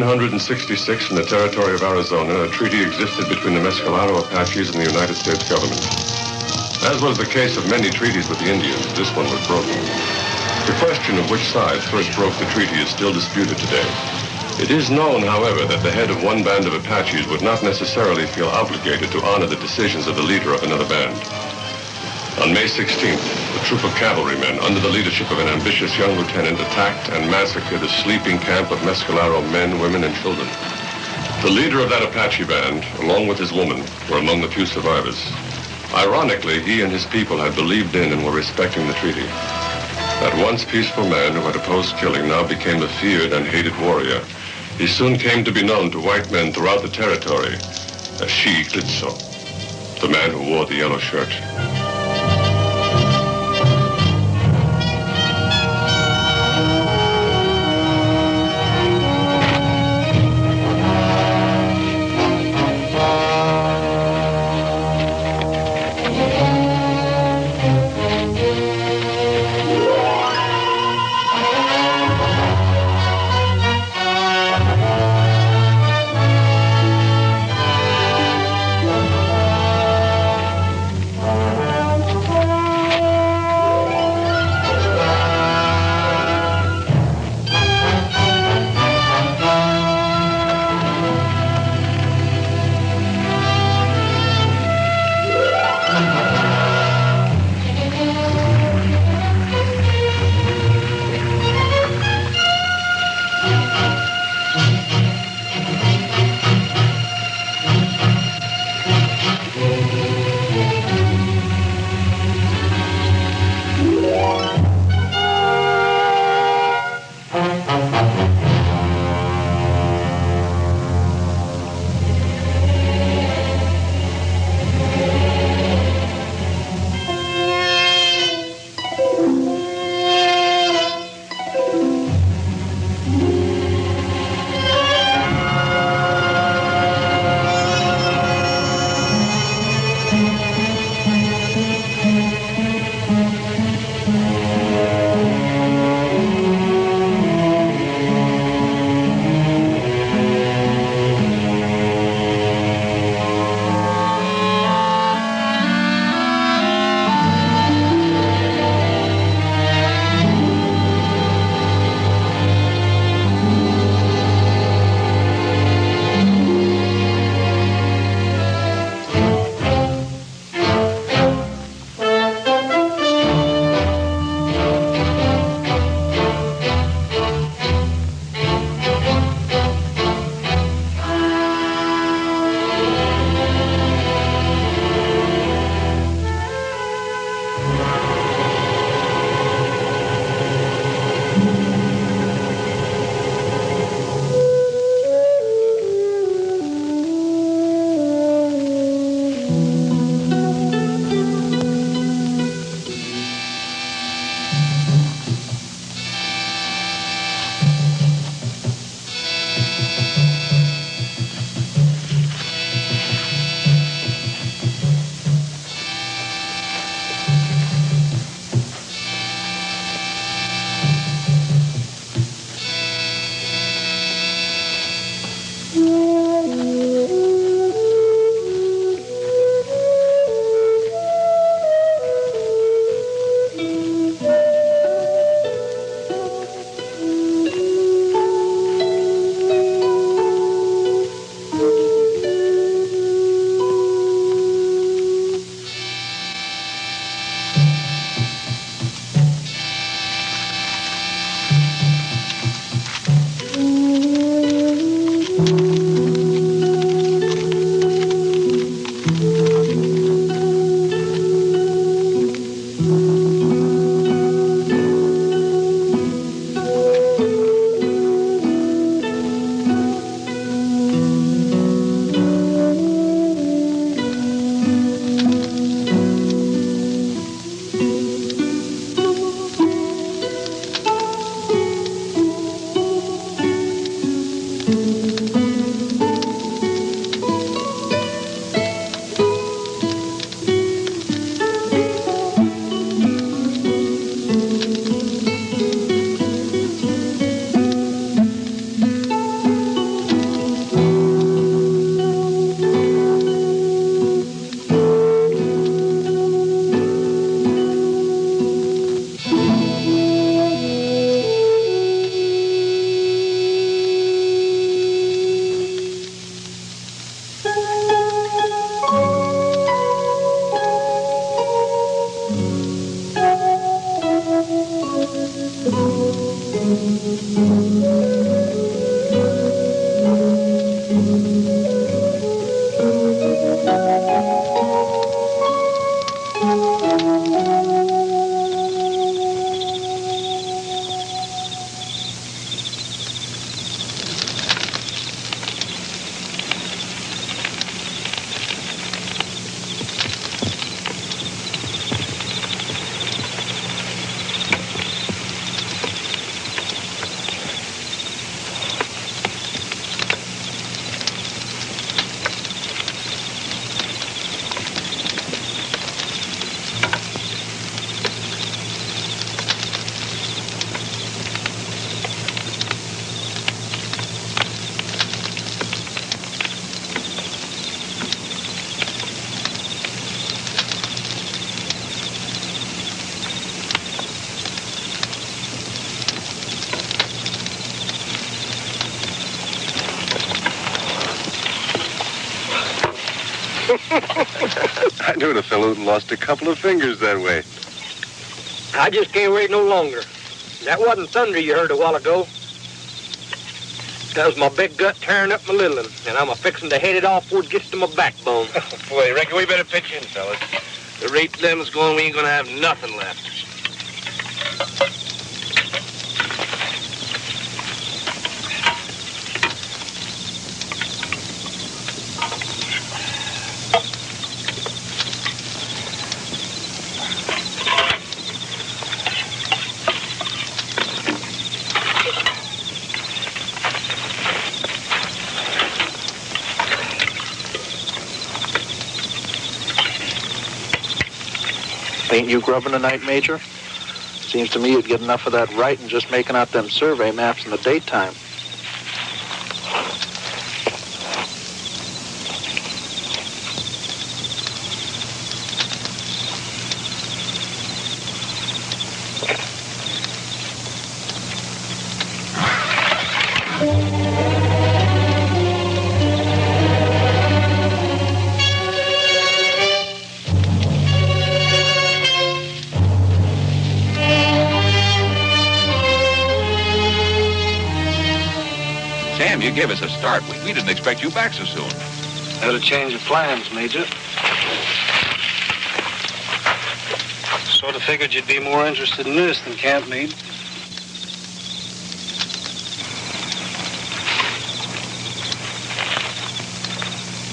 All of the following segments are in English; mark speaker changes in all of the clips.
Speaker 1: 1866, in the territory of Arizona, a treaty existed between the Mescalero Apaches and the United States government. As was the case of many treaties with the Indians, this one was broken. The question of which side first broke the treaty is still disputed today. It is known, however, that the head of one band of Apaches would not necessarily feel obligated to honor the decisions of the leader of another band. On May 16th, a troop of cavalrymen under the leadership of an ambitious young lieutenant attacked and massacred a sleeping camp of Mescalero men, women, and children. The leader of that Apache band, along with his woman, were among the few survivors. Ironically, he and his people had believed in and were respecting the treaty. That once peaceful man who had opposed killing now became a feared and hated warrior. He soon came to be known to white men throughout the territory as Shi-Glitzo, the man who wore the yellow shirt.
Speaker 2: I knew a fellow who lost a couple of fingers that way.
Speaker 3: I just can't wait no longer. That wasn't thunder you heard a while ago. That was my big gut tearing up my little one, and I'm a-fixing to head it off before it gets to my backbone.
Speaker 4: Boy, reckon we better pitch in, fellas. The rate them's going, we ain't gonna have nothing left.
Speaker 5: Ain't you grubbing tonight, Major? Seems to me you'd get enough of that right in just making out them survey maps in the daytime.
Speaker 6: You gave us a start. We didn't expect you back so soon.
Speaker 5: Had a change of plans, Major. Sort of figured you'd be more interested in this than Camp Meade.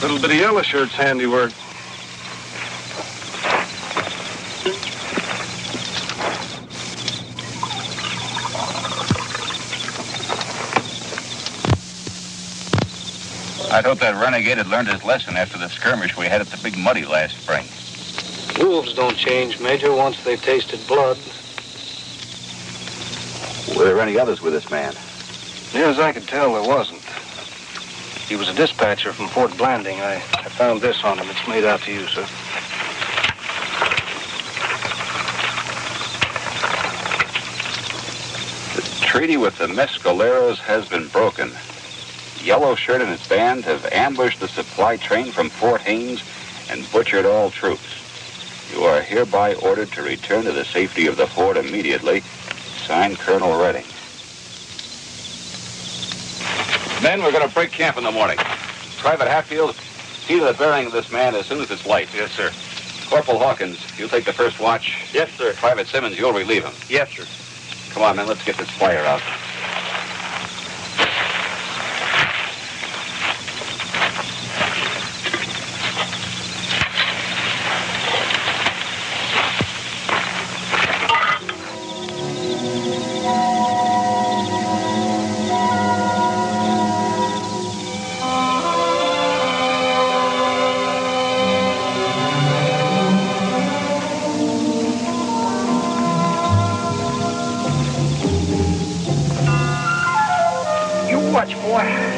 Speaker 2: Little bitty yellow shirt's handiwork.
Speaker 6: I'd hoped that renegade had learned his lesson after the skirmish we had at the Big Muddy last spring.
Speaker 5: Wolves don't change, Major, once they've tasted blood.
Speaker 6: Were there any others with this man?
Speaker 5: Near as I could tell, there wasn't. He was a dispatcher from Fort Blanding. I found this on him. It's made out to you, sir.
Speaker 6: The treaty with the Mescaleros has been broken. Yellow Shirt and his band have ambushed the supply train from Fort Haines and butchered all troops. You are hereby ordered to return to the safety of the fort immediately. Signed, Colonel Redding. Men, we're going to break camp in the morning. Private Hatfield, see to the bearing of this man as soon as it's light.
Speaker 4: Yes, sir.
Speaker 6: Corporal Hawkins, you'll take the first watch.
Speaker 4: Yes, sir.
Speaker 6: Private Simmons, you'll relieve him.
Speaker 4: Yes, sir.
Speaker 6: Come on, men, let's get this fire out.
Speaker 3: Watch, boy.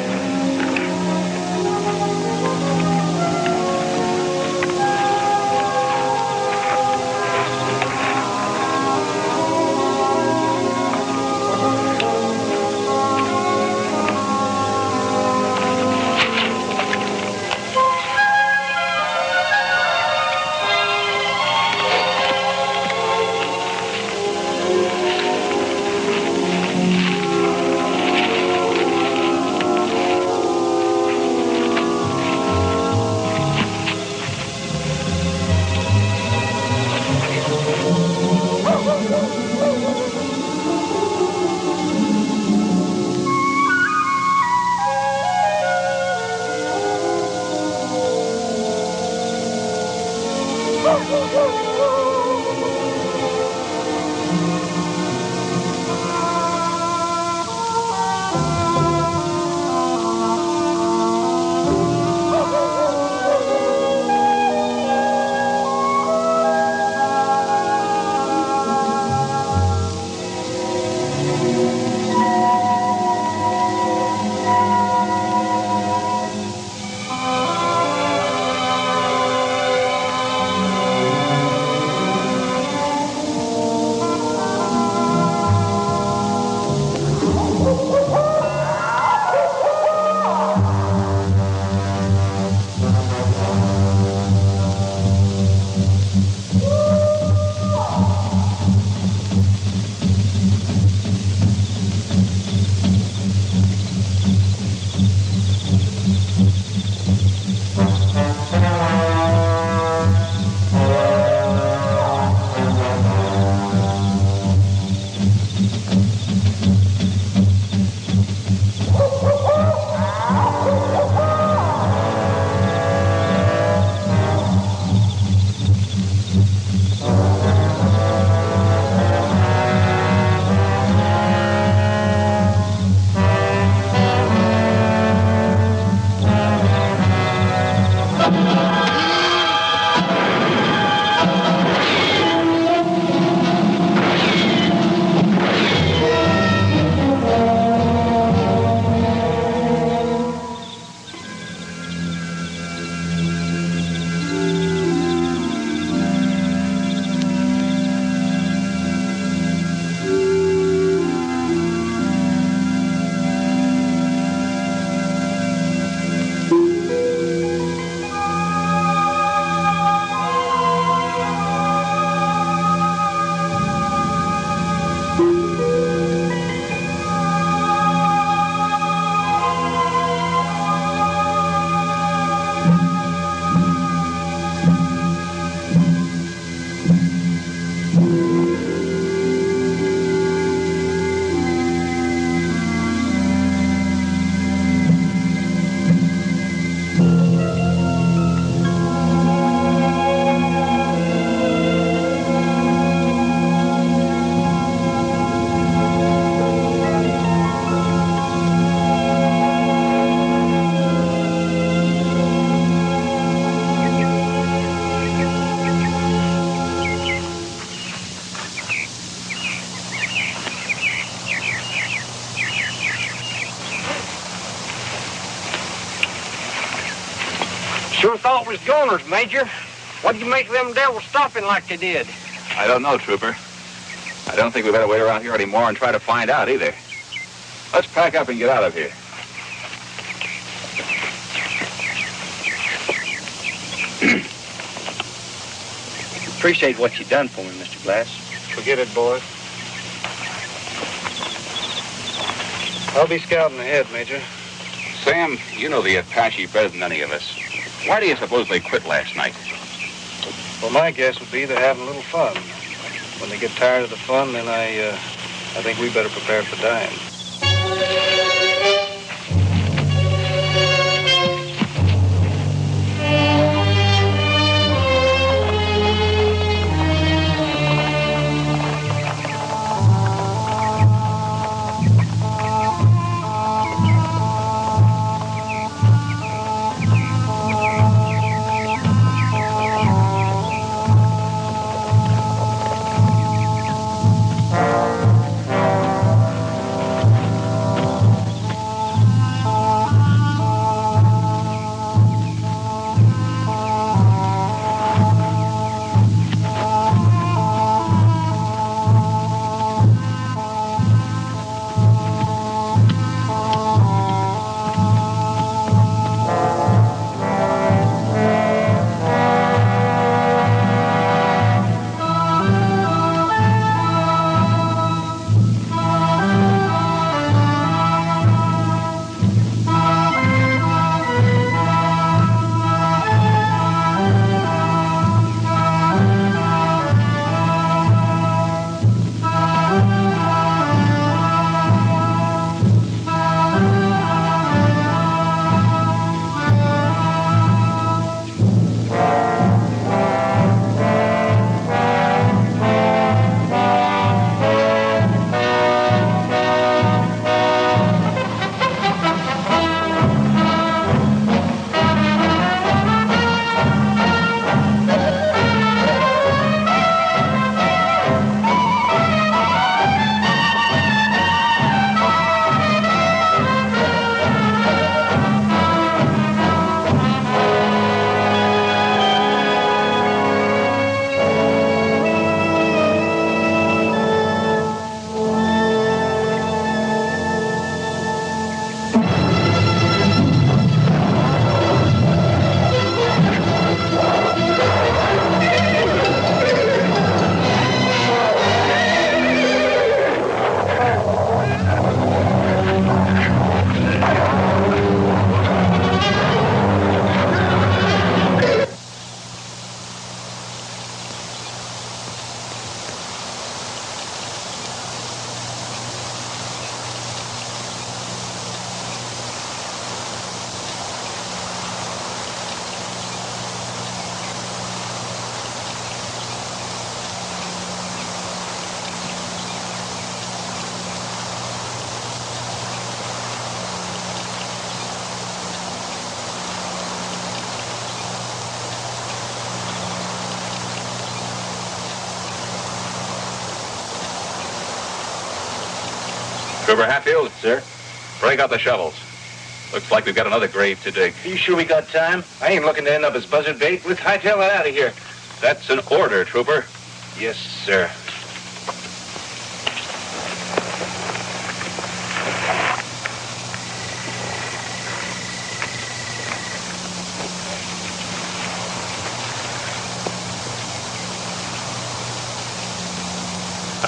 Speaker 3: Everyone thought was goners, Major. What'd you make them devils stopping like they did?
Speaker 6: I don't know, Trooper. I don't think we better wait around here anymore and try to find out either. Let's pack up and get out of here.
Speaker 5: Appreciate what you done for me, Mr. Glass.
Speaker 2: Forget it, boy. I'll be scouting ahead, Major.
Speaker 6: Sam, you know the Apache better than any of us. Why do you suppose they quit last night?
Speaker 2: Well, my guess would be they're having a little fun. When they get tired of the fun, then I think we better prepare for dying.
Speaker 6: Trooper Hatfield? Sir? Break out the shovels. Looks like we've got another grave to dig.
Speaker 4: Are you sure we got time? I ain't looking to end up as buzzard bait. Let's hightail it out of here.
Speaker 6: That's an order, Trooper.
Speaker 4: Yes, sir.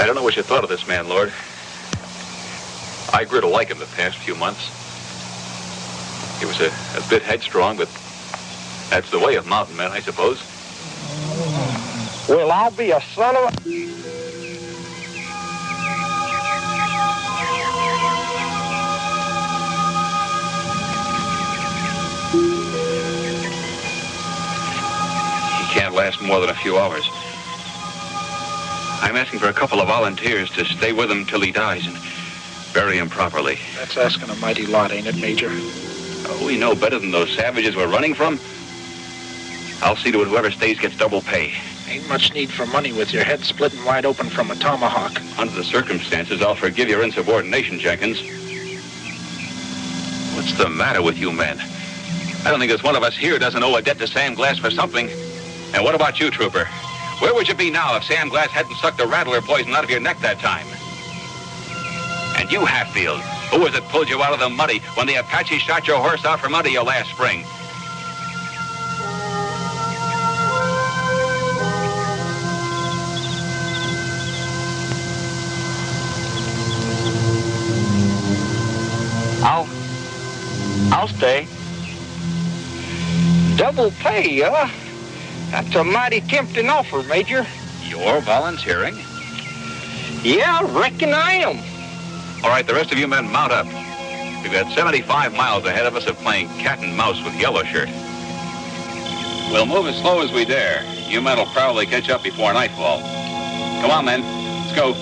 Speaker 6: I don't know what you thought of this man, Lord. I grew to like him the past few months. He was a bit headstrong, but that's the way of mountain men, I suppose.
Speaker 3: Well, I'll be a son of a...
Speaker 6: He can't last more than a few hours. I'm asking for a couple of volunteers to stay with him till he dies and bury him properly.
Speaker 5: That's asking a mighty lot, ain't it, Major?
Speaker 6: Oh, we know better than those savages we're running from. I'll see to it whoever stays gets double pay.
Speaker 5: Ain't much need for money with your head splitting wide open from a tomahawk.
Speaker 6: Under the circumstances, I'll forgive your insubordination, Jenkins. What's the matter with you men? I don't think there's one of us here doesn't owe a debt to Sam Glass for something. And what about you, Trooper? Where would you be now if Sam Glass hadn't sucked the rattler poison out of your neck that time? And you, Hatfield, who was it pulled you out of the muddy when the Apache shot your horse out from under you last spring?
Speaker 3: I'll stay. Double pay, huh? That's a mighty tempting offer, Major.
Speaker 6: You're volunteering?
Speaker 3: Yeah, I reckon I am.
Speaker 6: All right, the rest of you men mount up. We've got 75 miles ahead of us of playing cat and mouse with Yellow Shirt. We'll move as slow as we dare. You men will probably catch up before nightfall. Come on, men. Let's go.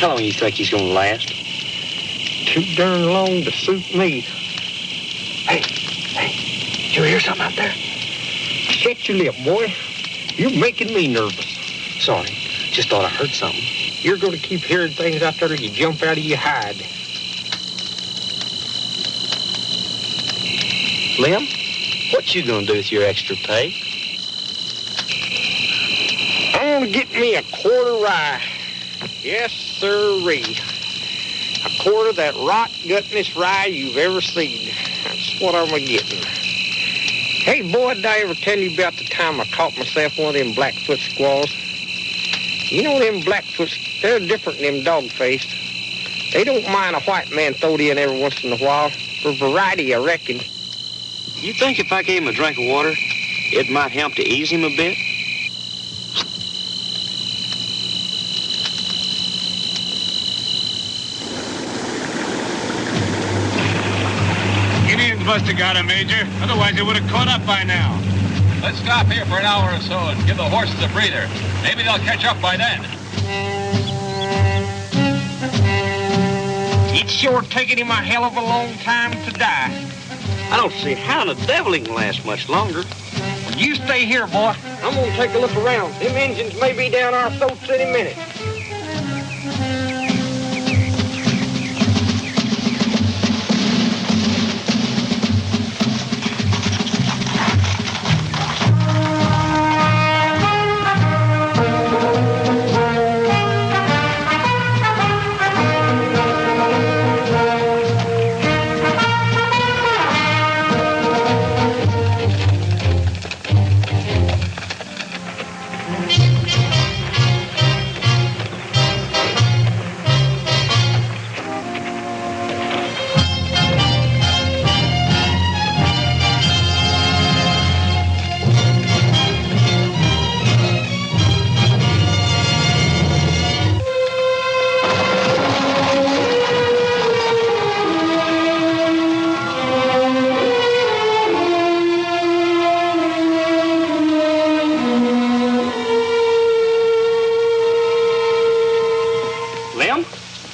Speaker 3: How long you think he's gonna last? Too darn long to suit me. Hey, did you hear something out there? Shut your lip, boy. You're making me nervous. Sorry, just thought I heard something. You're gonna keep hearing things out there till you jump out of your hide. Lem, what you gonna do with your extra pay? I'm gonna get me a quarter rye. Yes, sirree. A quarter of that rot, gutness rye you've ever seen. That's what I'm a-getting. Hey, boy, did I ever tell you about the time I caught myself one of them Blackfoot squaws? You know them Blackfoots, they're different than them dog-faced. They don't mind a white man throwed in every once in a while. For variety, I reckon. You think if I gave him a drink of water, it might help to ease him a bit?
Speaker 7: Indians must have got him, Major. Otherwise, they would have caught up by now.
Speaker 6: Let's stop here for an hour or so and give the horses a breather. Maybe they'll catch up by then.
Speaker 3: It's sure taking him a hell of a long time to die. I don't see how the devil he can last much longer. You stay here, boy. I'm gonna take a look around. Them engines may be down our throats any minute.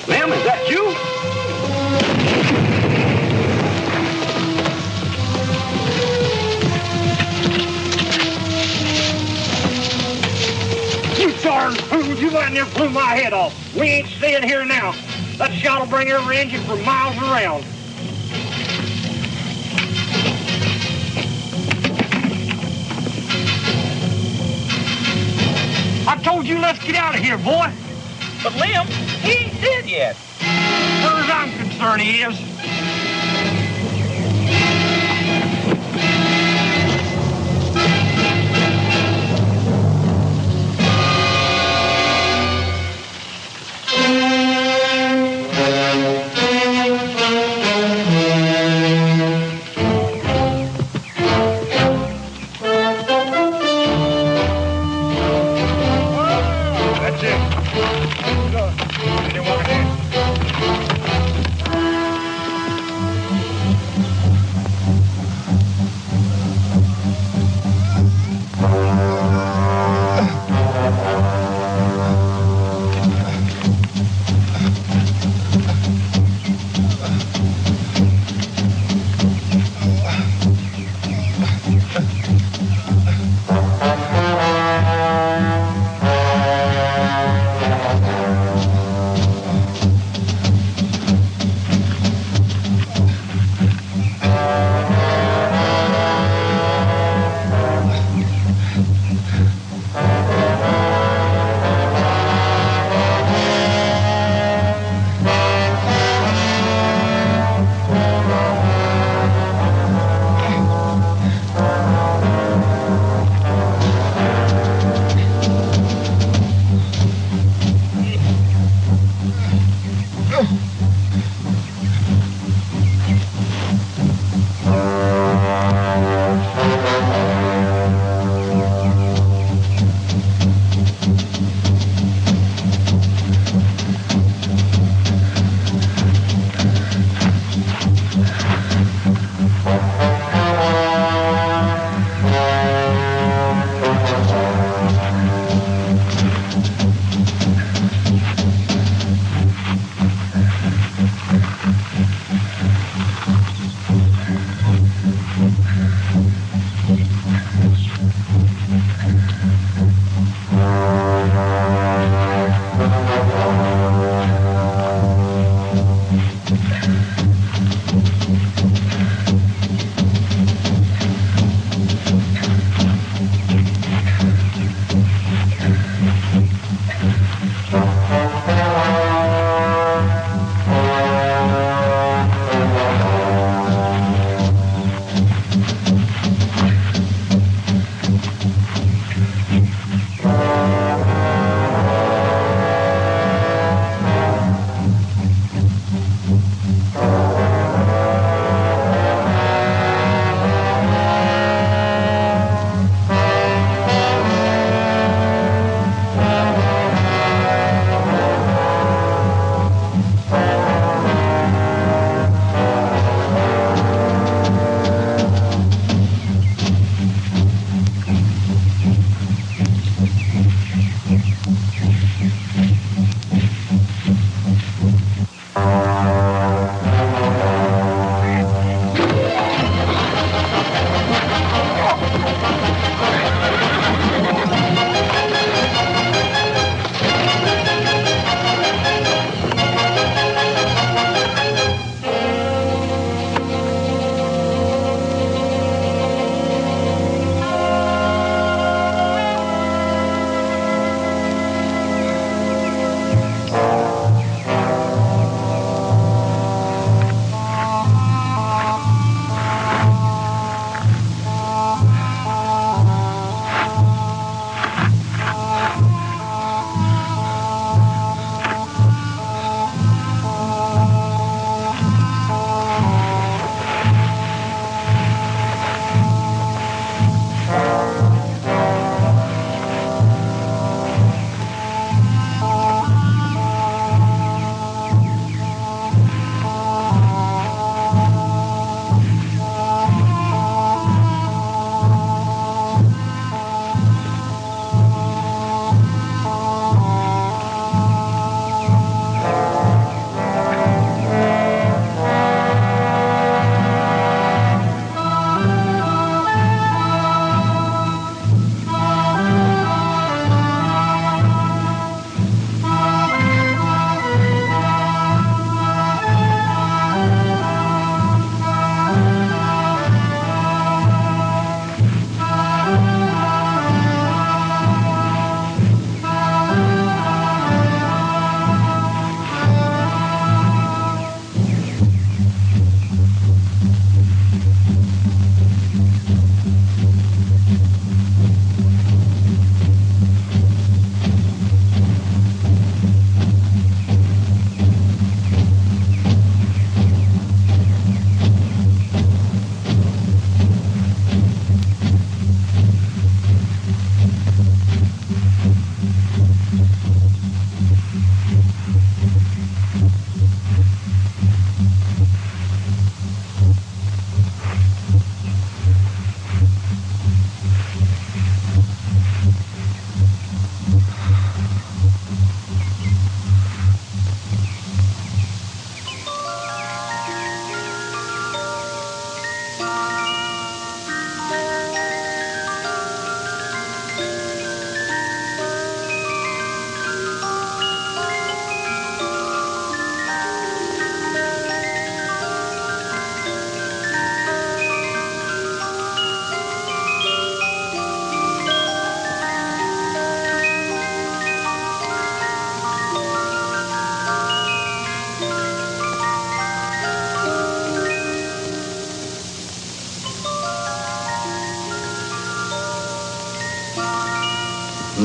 Speaker 3: Lem, is that you? You darn fool, you went in there and blew my head off. We ain't staying here now. That shot'll bring every engine for miles around. I told you, let's get out of here, boy. But Lem, he ain't dead yet. As far as I'm concerned, he is.
Speaker 7: That's it. Good. Anyone in here?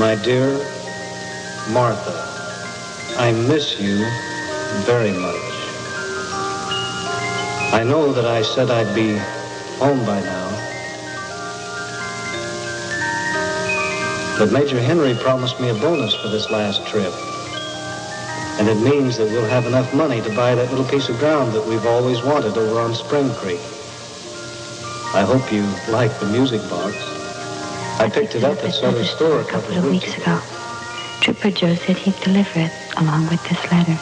Speaker 2: My dear Martha, I miss you very much. I know that I said I'd be home by now, but Major Henry promised me a bonus for this last trip. And it means that we'll have enough money to buy that little piece of ground that we've always wanted over on Spring Creek. I hope you like the music box. I picked it up at Sutter's store a couple of weeks ago.
Speaker 8: Trooper Joe said he'd deliver it along with this letter.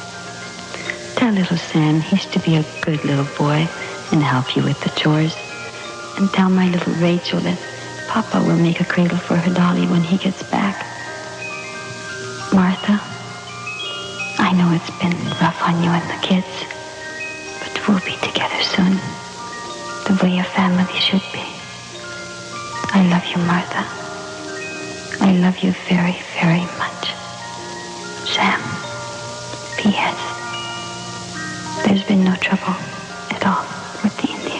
Speaker 8: Tell little Sam he's to be a good little boy and help you with the chores. And tell my little Rachel that Papa will make a cradle for her dolly when he gets back. Martha, I know it's been rough on you and the kids, but we'll be together soon, the way a family should be. I love you, Martha. I love you very, very much. Sam, P.S. There's been no trouble at all with the Indians.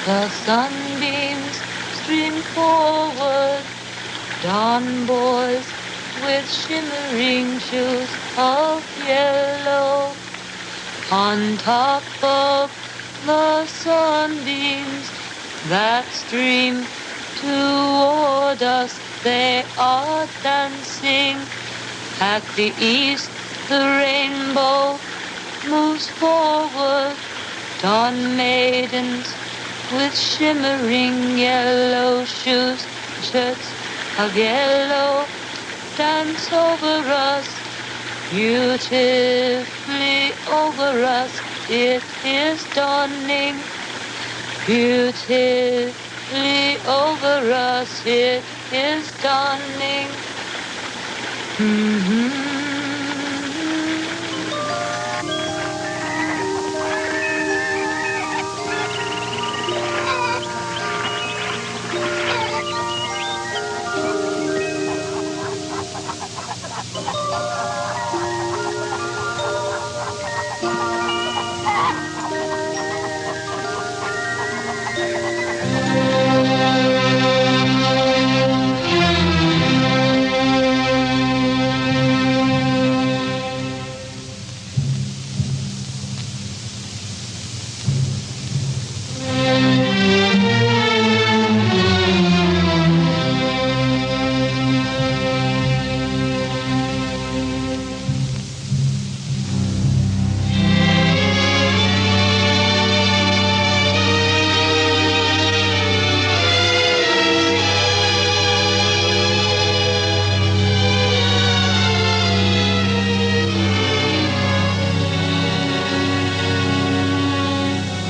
Speaker 9: The sunbeams stream forward, dawn boys with shimmering shoes of yellow. On top of the sunbeams that stream toward us, they are dancing. At the east, the rainbow moves forward, dawn maidens with shimmering yellow shoes, shirts of yellow dance over us, beautifully over us. It is dawning, beautifully over us. It is dawning.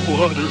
Speaker 10: Water.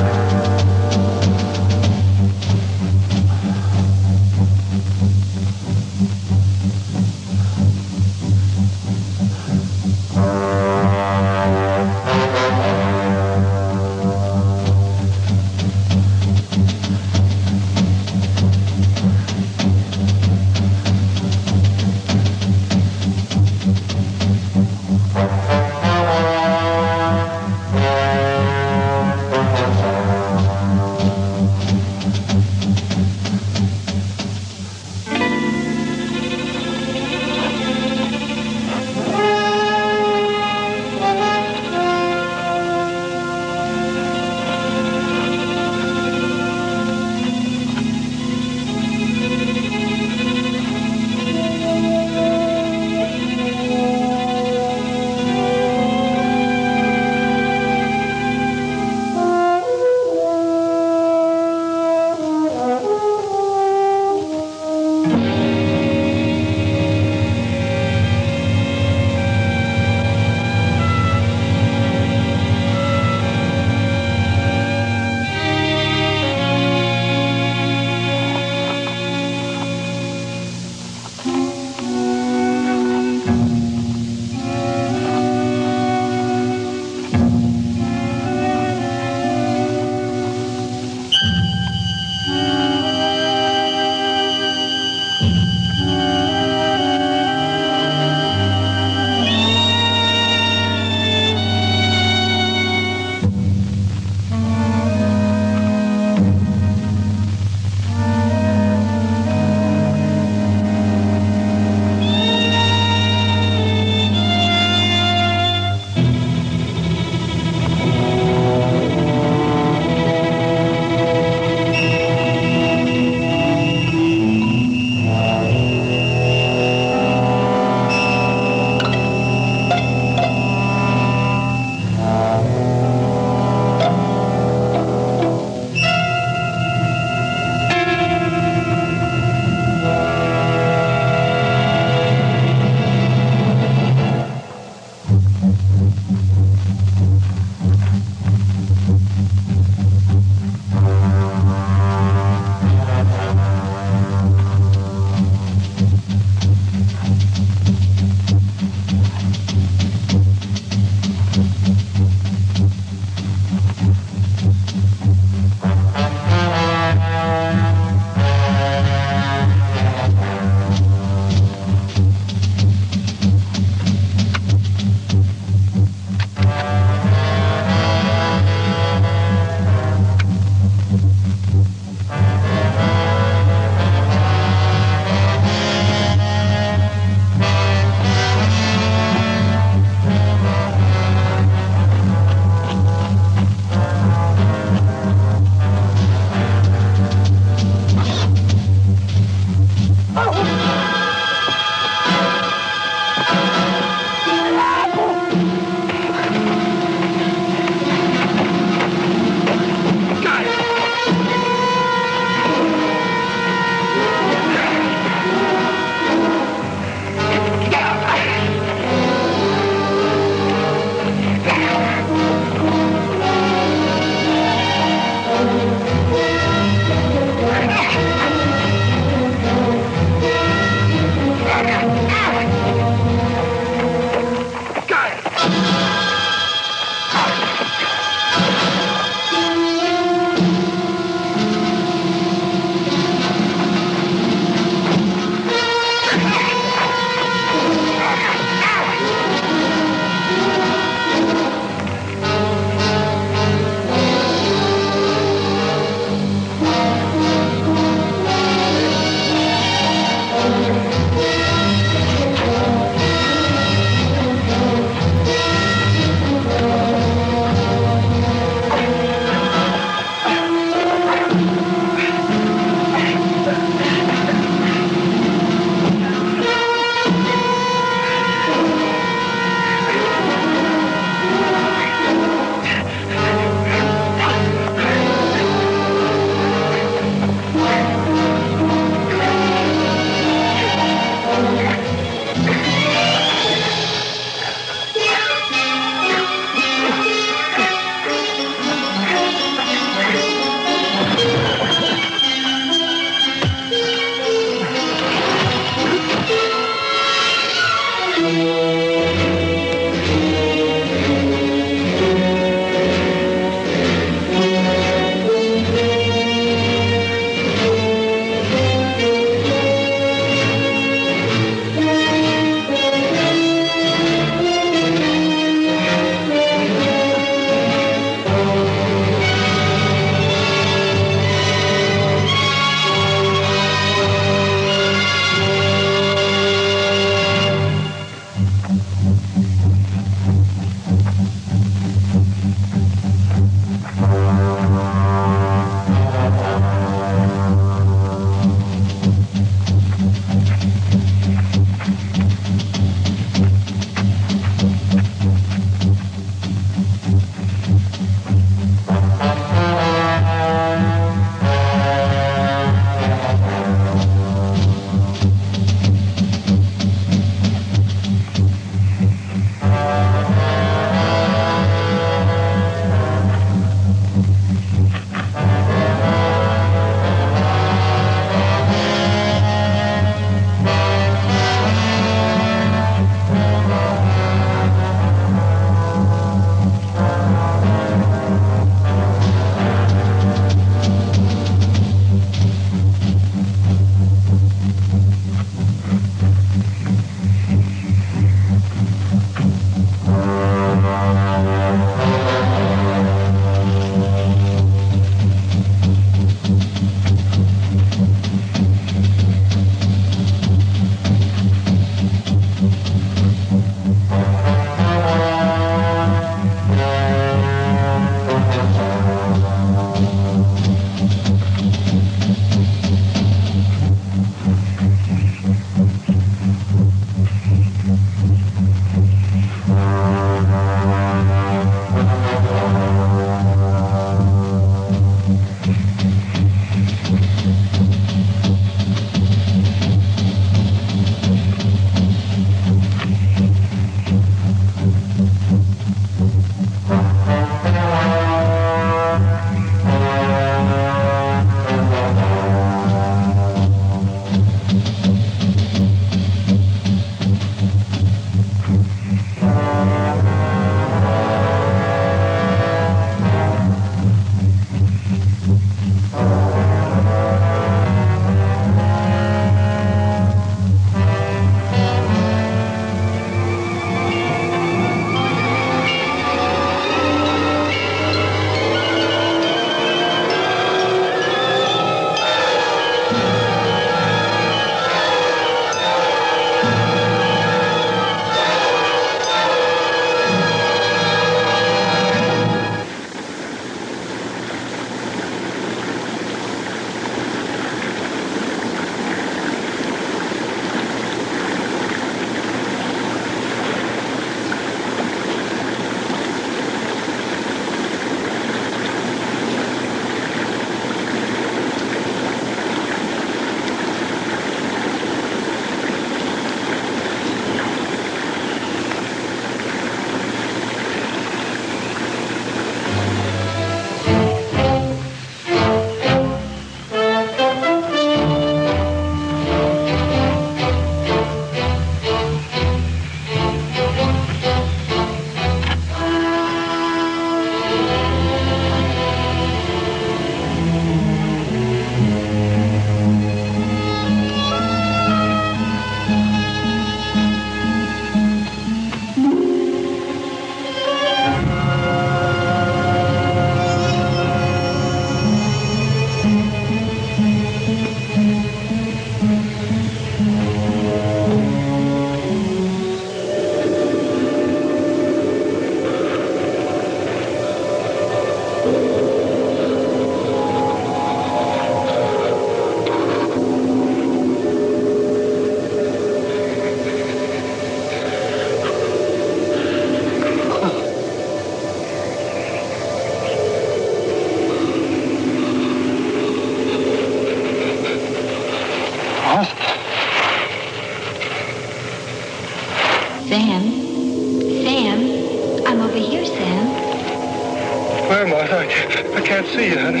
Speaker 5: see you, honey.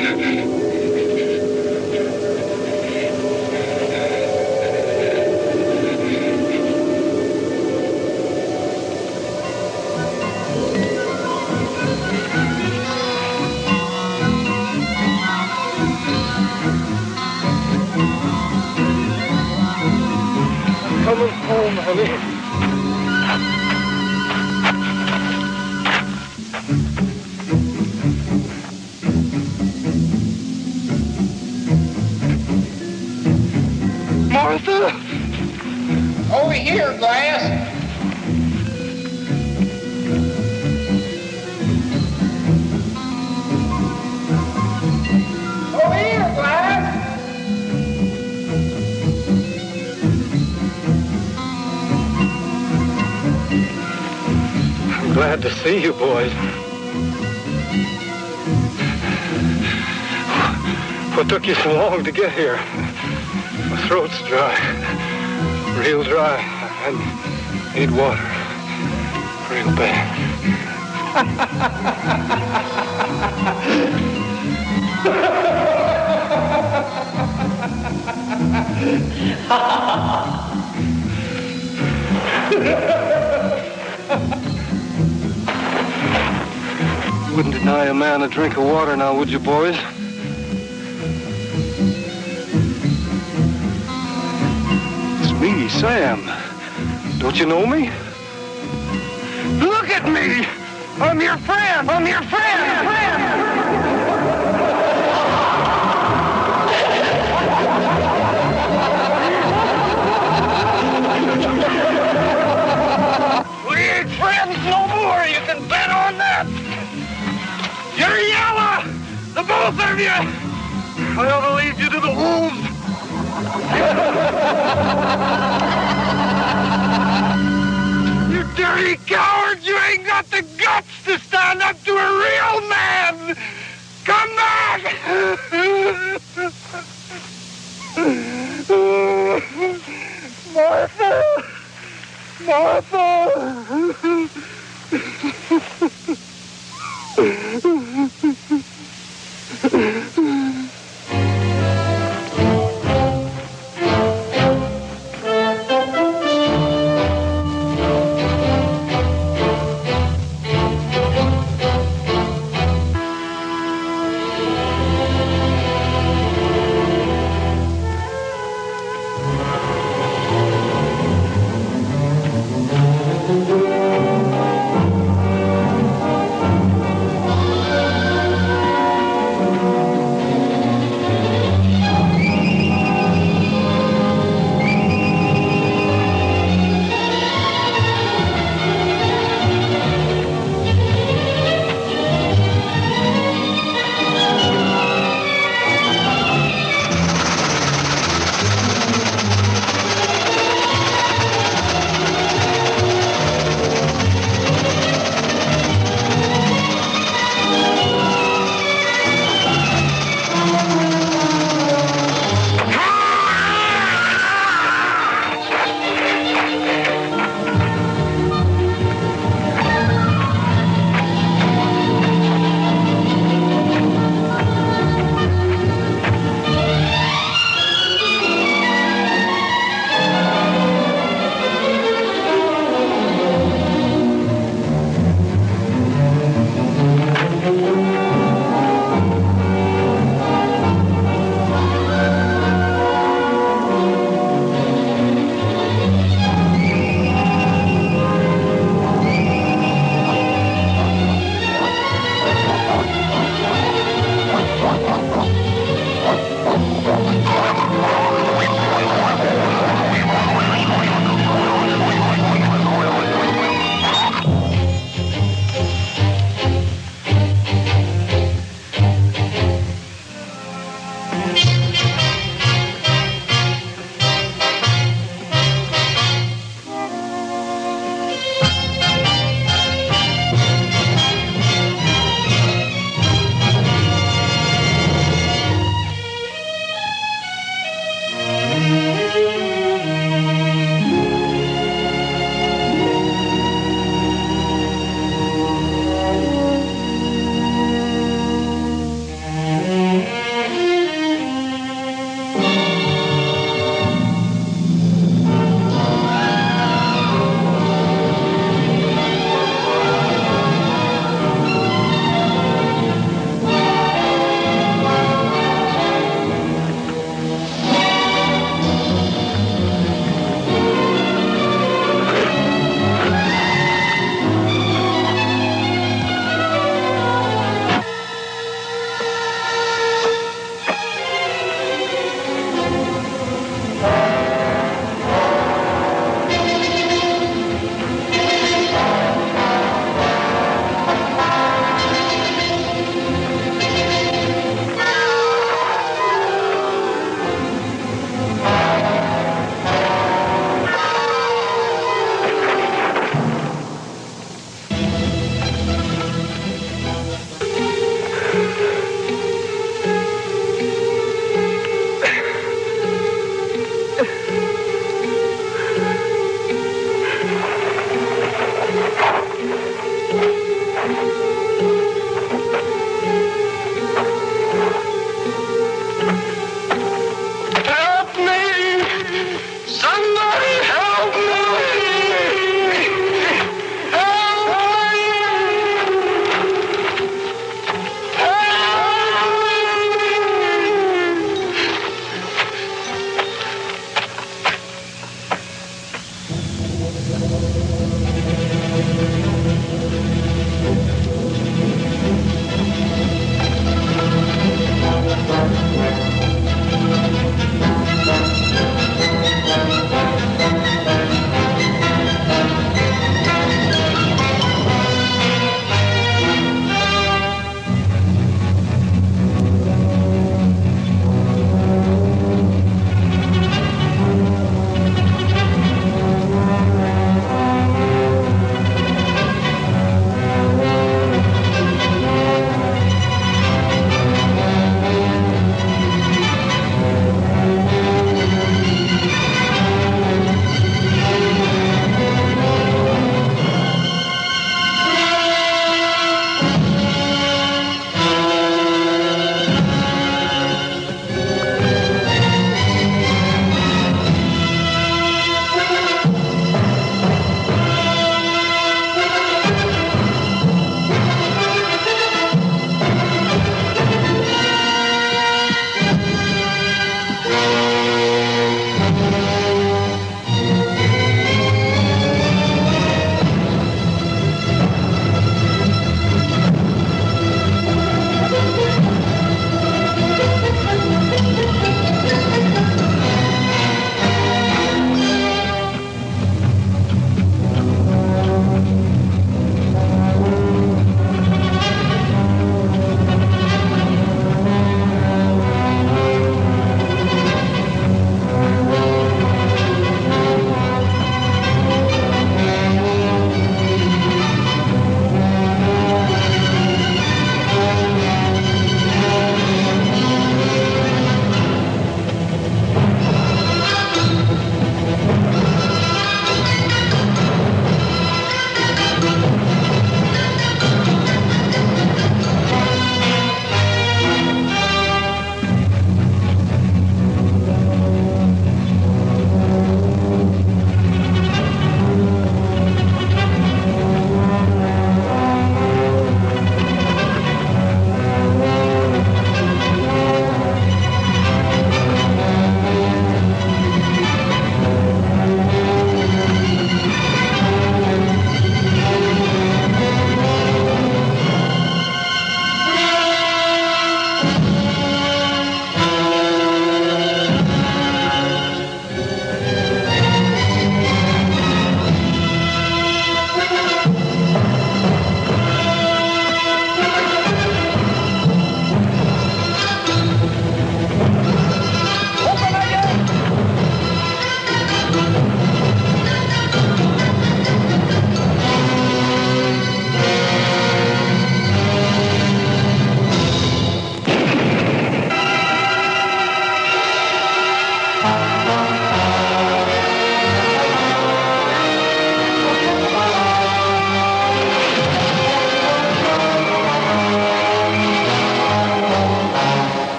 Speaker 2: Coming home, honey.
Speaker 5: Martha!
Speaker 3: Over here, Glass. Over here, Glass.
Speaker 2: I'm glad to see you, boys. What took you so long to get here? My throat's dry. Real dry. I need water. Real bad.
Speaker 5: Wouldn't deny a man a drink of water now, would you, boys? It's me, Sam. Don't you know me? Look at me! I'm your friend! I'm your friend! We ain't friends no more, you can bet on that! You're yellow! The both of you! I ought to lead you to the wolves! You dirty coward! You ain't got the guts to stand up to a real man! Come back! Martha! Martha!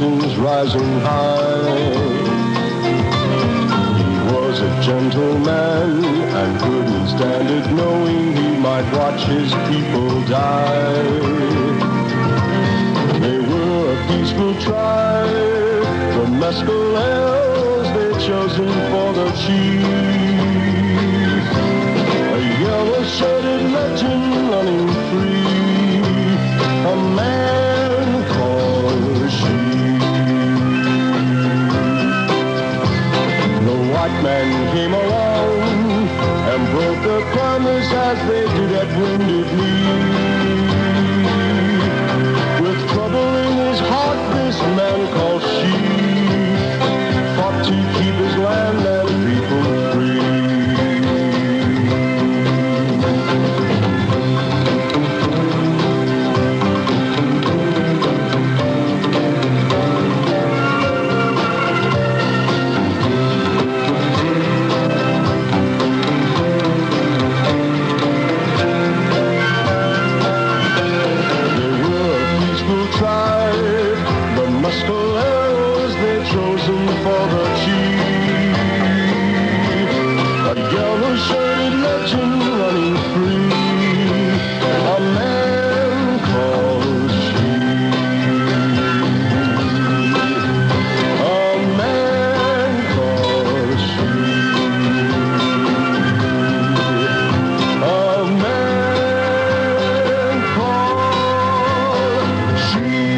Speaker 10: mountains rising high. He was a gentleman and couldn't stand it knowing he might watch his people die. They were a peaceful tribe, the Mescaleros they'd chosen for the chief. A yellow-shirted legend running free, a man called Sheep. The white man came along and broke the promise as they did at Wounded Knee. With trouble in his heart, this man called Sheep fought to keep his land and people free. Mescaleros they're chosen for the chief. A yellow-shirted legend running free, a man called Sheep. A man called Sheep. A man called Sheep.